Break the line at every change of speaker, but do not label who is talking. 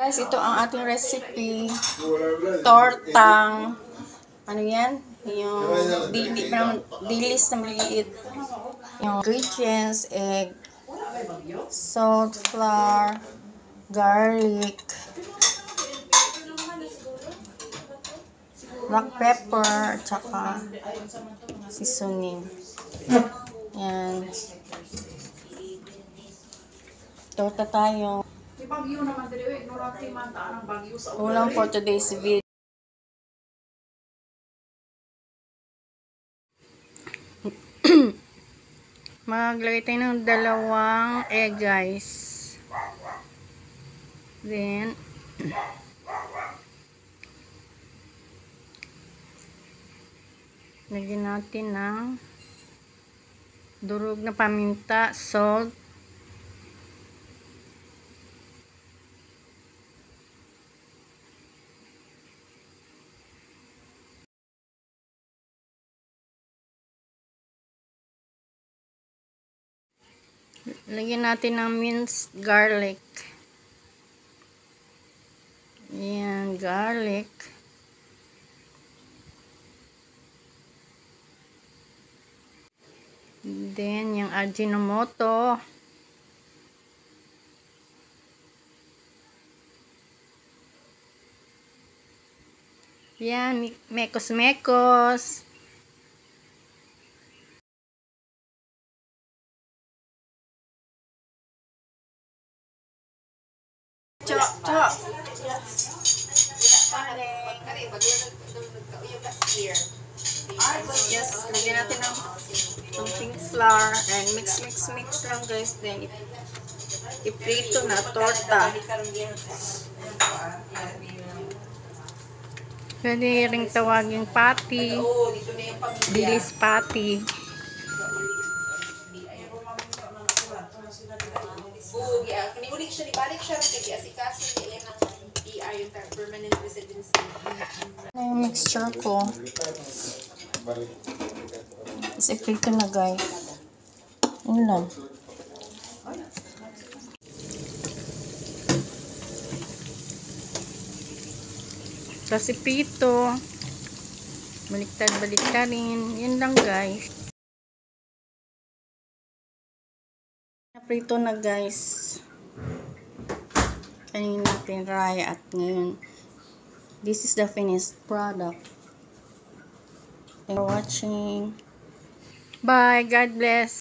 Guys, ito ang ating recipe. Tortang, ano yan? Yung dilis na maliit. Yung ingredients, egg, salt, flour, garlic, black pepper, tsaka seasoning. Yan. Torta tayo. Ulam for today's video. Maglagay tayo ng 2 egg, guys. Then lagyan natin ng durog na paminta, salt, lagyan natin ng minced garlic. Ayan, garlic. Then, yung Ajinomoto. Yan, mekos-mekos. Chop. Yes, lagyan natin ng konting flour and mix lang, guys. Then iprito na torta. Pwede ring tawagin patty, dilis patty. Yung mixture ko. Tapos iprito na, guys. Yun lang. Tapos iprito. Baliktad-baliktarin. Yun lang, guys. Naprito na, guys. Kanina natin try at ngayon. This is the finished product. Thanks for watching. Bye. God bless.